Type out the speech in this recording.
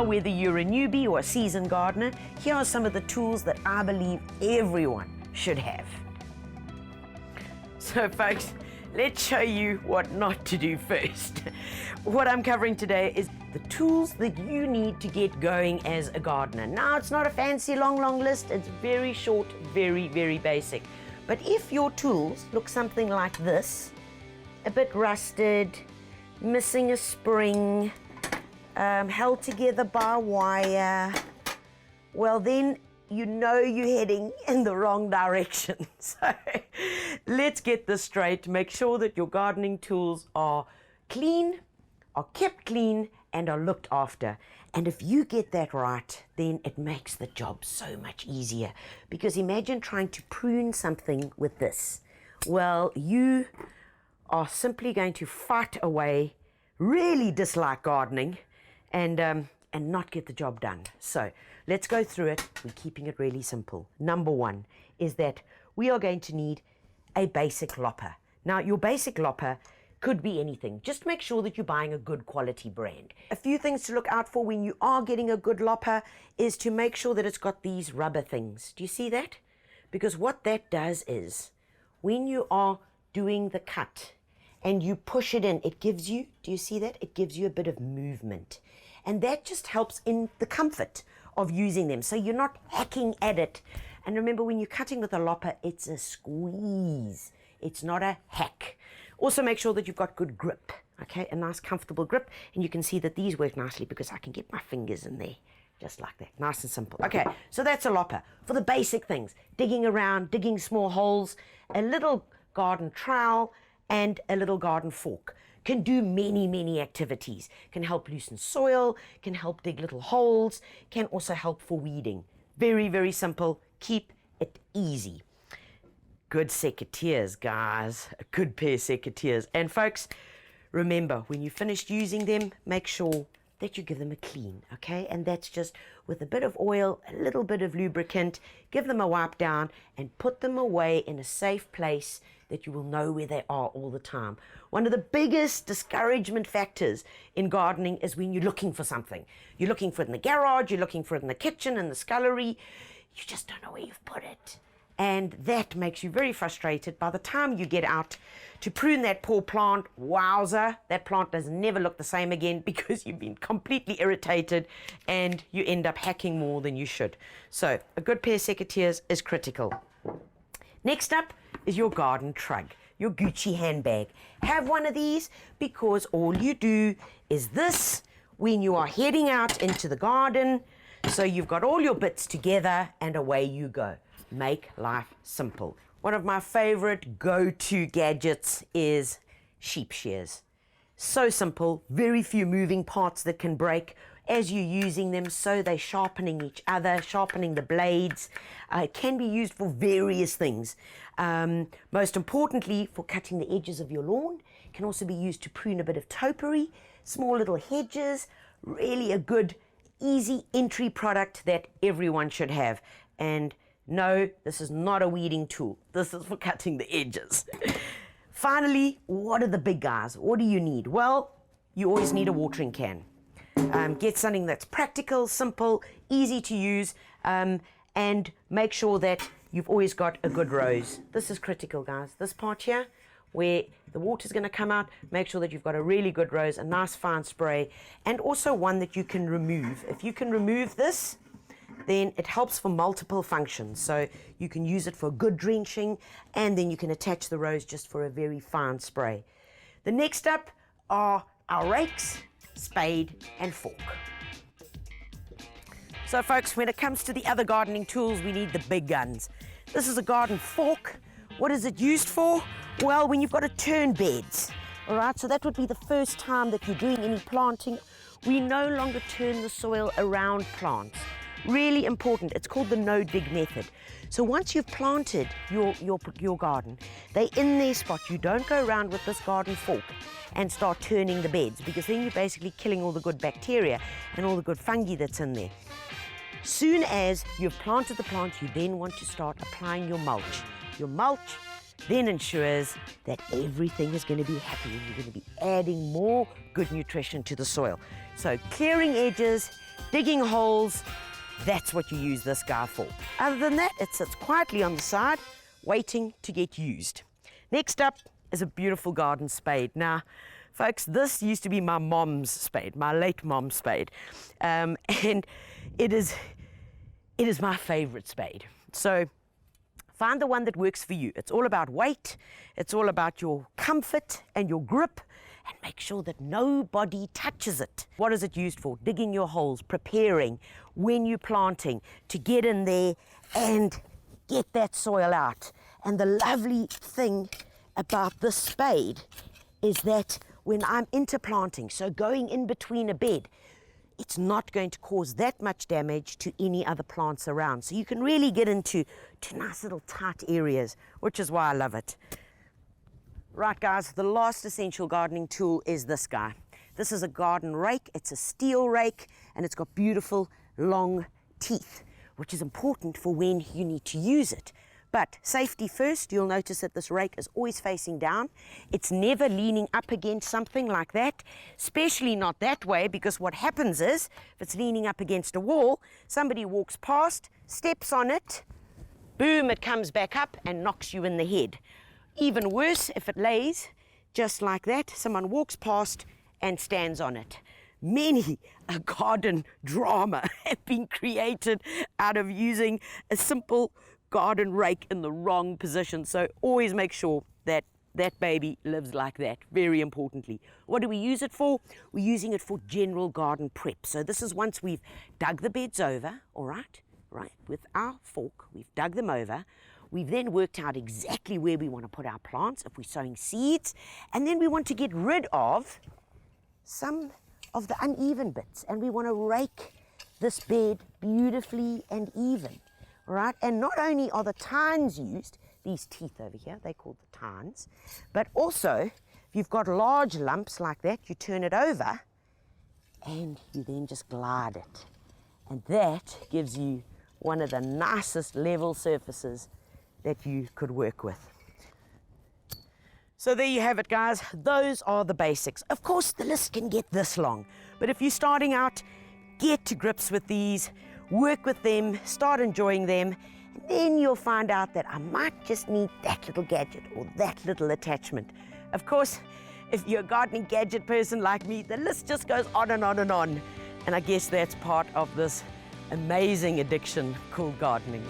Now, whether you're a newbie or a seasoned gardener, here are some of the tools that I believe everyone should have. So folks, let's show you what not to do first. What I'm covering today is the tools that you need to get going as a gardener. Now, it's not a fancy long list, it's very short, very basic. But if your tools look something like this, a bit rusted, missing a spring, held together by wire, well then you know you're heading in the wrong direction. So let's get this straight. Make sure that your gardening tools are clean, are kept clean, and are looked after. And if you get that right, then it makes the job so much easier. Because imagine trying to prune something with this. Well, you are simply going to fight away, really dislike gardening, and not get the job done. So let's go through it. We're keeping it really simple. Number one is that we are going to need a basic lopper. Now, your basic lopper could be anything. Just make sure that you're buying a good quality brand. A few things to look out for when you are getting a good lopper is to make sure that it's got these rubber things. Do you see that? Because what that does is when you are doing the cut and you push it in, it gives you, do you see that? It gives you a bit of movement. And that just helps in the comfort of using them. So you're not hacking at it. And remember, when you're cutting with a lopper, it's a squeeze. It's not a hack. Also make sure that you've got good grip, okay? A nice comfortable grip. And you can see that these work nicely because I can get my fingers in there. Just like that, nice and simple. Okay, so that's a lopper. For the basic things, digging around, digging small holes, a little garden trowel, and a little garden fork. Can do many activities. Can help loosen soil, can help dig little holes, can also help for weeding. Very simple. Keep it easy. Good secateurs, guys. A good pair of secateurs. And folks, remember, when you finished using them, make sure that you give them a clean, okay? And that's just with a bit of oil, a little bit of lubricant, give them a wipe down and put them away in a safe place that you will know where they are all the time. One of the biggest discouragement factors in gardening is when you're looking for something. You're looking for it in the garage, you're looking for it in the kitchen, in the scullery. You just don't know where you've put it. And that makes you very frustrated. By the time you get out to prune that poor plant, wowza, that plant does never look the same again because you've been completely irritated and you end up hacking more than you should. So a good pair of secateurs is critical. Next up is your garden trug, your Gucci handbag. Have one of these because all you do is this when you are heading out into the garden. So you've got all your bits together and away you go. Make life simple. One of my favorite go-to gadgets is sheep shears. So simple, very few moving parts that can break as you're using them, so they're sharpening each other, sharpening the blades. It can be used for various things. Most importantly, for cutting the edges of your lawn. It can also be used to prune a bit of topiary, small little hedges. Really a good, easy entry product that everyone should have. And no, this is not a weeding tool. This is for cutting the edges. Finally, what are the big guys? What do you need? Well, you always need a watering can. Get something that's practical, simple, easy to use, and make sure that you've always got a good rose. This is critical, guys. This part here, where the water's going to come out, make sure that you've got a really good rose, a nice fine spray, and also one that you can remove. If you can remove this, then it helps for multiple functions. So you can use it for good drenching, and then you can attach the rose just for a very fine spray. The next up are our rakes, spade, and fork. So folks, when it comes to the other gardening tools, we need the big guns. This is a garden fork. What is it used for? Well, when you've got to turn beds, all right? So that would be the first time that you're doing any planting. We no longer turn the soil around plants. Really important. It's called the no-dig method. So once you've planted your garden, they're in their spot. You don't go around with this garden fork and start turning the beds, because then you're basically killing all the good bacteria and all the good fungi that's in there. Soon as you've planted the plants, you then want to start applying your mulch. Your mulch then ensures that everything is going to be happy and you're going to be adding more good nutrition to the soil. So clearing edges, digging holes, that's what you use this guy for. Other than that, it sits quietly on the side, waiting to get used. Next up is a beautiful garden spade. Now, folks, this used to be my mom's spade, my late mom's spade. And it is my favorite spade. So find the one that works for you. It's all about weight, it's all about your comfort and your grip, and make sure that nobody touches it. What is it used for? Digging your holes, preparing when you're planting to get in there and get that soil out. And the lovely thing about this spade is that when I'm interplanting, so going in between a bed, it's not going to cause that much damage to any other plants around. So you can really get into nice little tight areas, which is why I love it. Right, guys, the last essential gardening tool is this guy. This is a garden rake. It's a steel rake, and it's got beautiful long teeth, which is important for when you need to use it. But safety first, you'll notice that this rake is always facing down. It's never leaning up against something like that, especially not that way, because what happens is, if it's leaning up against a wall, somebody walks past, steps on it, boom, it comes back up and knocks you in the head. Even worse, if it lays just like that, someone walks past and stands on it. Many a garden drama have been created out of using a simple garden rake in the wrong position. So always make sure that that baby lives like that, very importantly. What do we use it for? We're using it for general garden prep. So this is once we've dug the beds over, all right, with our fork, we've dug them over. We've then worked out exactly where we want to put our plants, if we're sowing seeds, and then we want to get rid of some of the uneven bits, and we want to rake this bed beautifully and even. Right? And not only are the tines used, these teeth over here, they're called the tines, but also if you've got large lumps like that, you turn it over and you then just glide it. And that gives you one of the nicest level surfaces that you could work with. So there you have it, guys. Those are the basics. Of course, the list can get this long, but if you're starting out, get to grips with these, work with them, start enjoying them, and then you'll find out that I might just need that little gadget or that little attachment. Of course, if you're a gardening gadget person like me, the list just goes on and on and on. And I guess that's part of this amazing addiction called gardening.